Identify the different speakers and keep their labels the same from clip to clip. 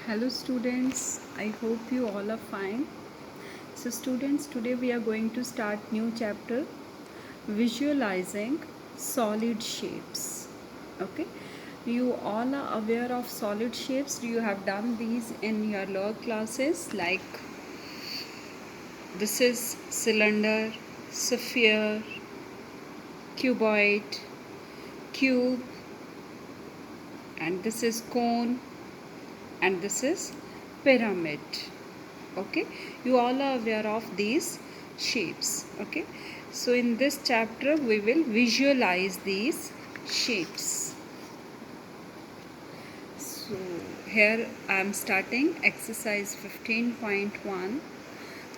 Speaker 1: Hello students, I hope you all are fine. So students, today we are going to start new chapter, visualizing solid shapes. Okay, you all are aware of solid shapes. You have done these in your lower classes, like this is cylinder, sphere, cuboid, cube, and this is cone, and this is pyramid. Okay, you all are aware of these shapes. Okay, so in this chapter we will visualize these shapes. So here I am starting exercise 15.1.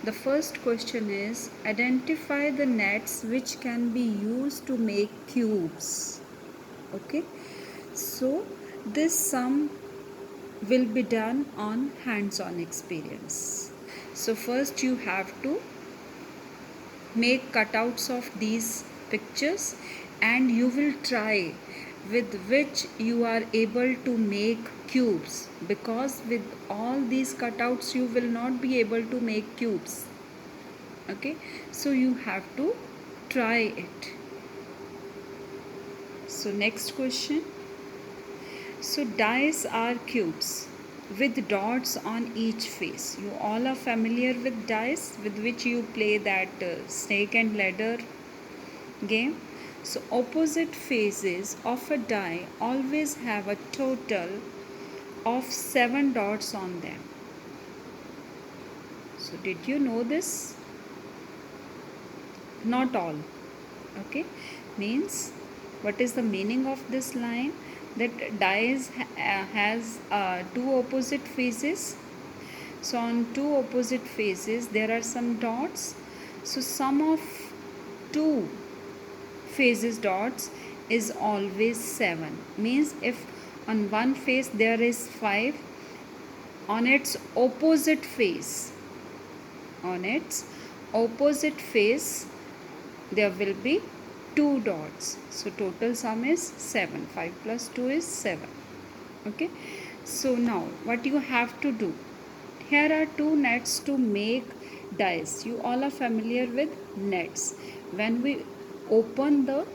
Speaker 1: The first question is, identify the nets which can be used to make cubes. Okay, so this sum will be done on hands-on experience. So first you have to make cutouts of these pictures and you will try with which you are able to make cubes, because with all these cutouts you will not be able to make cubes. Okay, so you have to try it. So next question. So dice are cubes with dots on each face. You all are familiar with dice, with which you play that snake and ladder game. So opposite faces of a die always have a total of 7 dots on them. So did you know this? Not all. Okay, means what is the meaning of this line? That dice has two opposite faces. So on two opposite faces there are some dots. So sum of two faces dots is always 7. Means if on one face there is 5, on its opposite face, there will be 2 dots. So total sum is 7. 5 plus 2 is 7. Okay, so now what you have to do, here are two nets to make dice. You all are familiar with nets. When we open the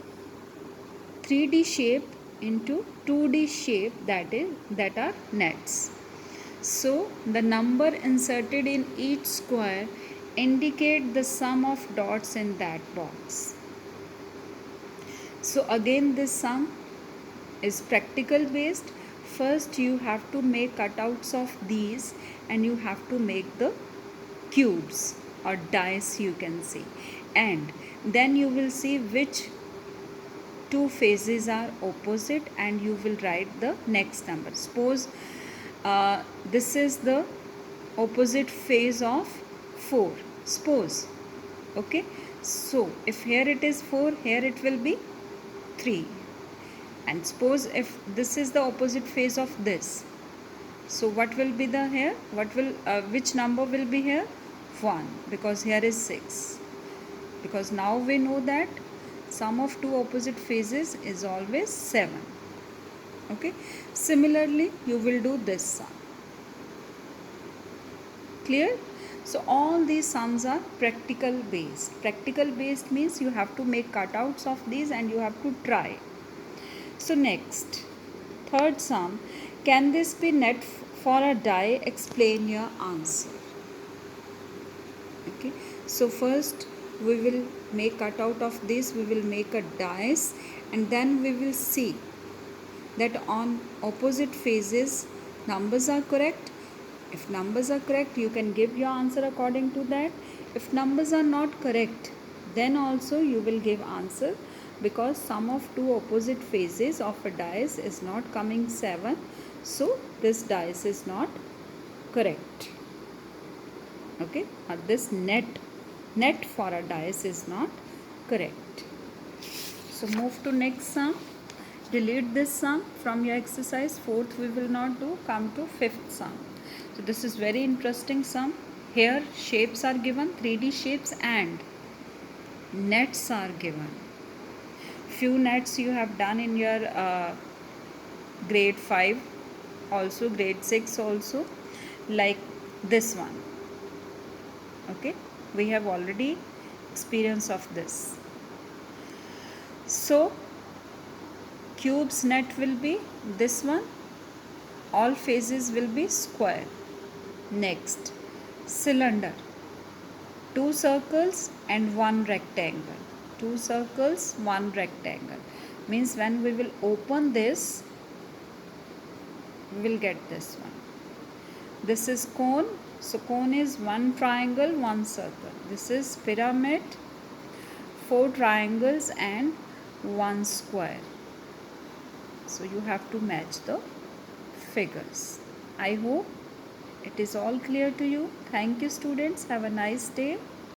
Speaker 1: 3D shape into 2D shape, that are nets. So the number inserted in each square indicate the sum of dots in that box. So again this sum is practical based. First you have to make cutouts of these and you have to make the cubes or dice, you can say, and then you will see which two faces are opposite and you will write the next number. Suppose this is the opposite face of 4. Suppose, okay, so if here it is 4, here it will be 3. And suppose if this is the opposite face of this, so what will be the here? Which number will be here? 1, because here is 6. Because now we know that sum of two opposite faces is always 7. Okay, similarly you will do this sum. Clear? So all these sums are practical based. Practical based means you have to make cutouts of these and you have to try. So next, third sum, can this be net for a die? Explain your answer. Okay, so first we will make cutout of this, we will make a dice, and then we will see that on opposite faces numbers are correct. If numbers are correct, you can give your answer according to that. If numbers are not correct, then also you will give answer, because sum of two opposite faces of a dice is not coming 7. So this dice is not correct. Okay, or this net for a dice is not correct. So move to next sum. Delete this sum from your exercise. Fourth we will not do. Come to fifth sum. So this is very interesting sum. Here shapes are given, 3D shapes, and nets are given. Few nets you have done in your grade 5 also, grade 6 also. like this one. Okay, we have already experience of this. So cube's net will be this one, all faces will be square. Next, cylinder, two circles and one rectangle. Two circles, one rectangle. Means when we will open this, we will get this one. This is cone. So cone is one triangle, one circle. This is pyramid, four triangles and one square. So you have to match the figures. I hope it is all clear to you. Thank you, students. Have a nice day.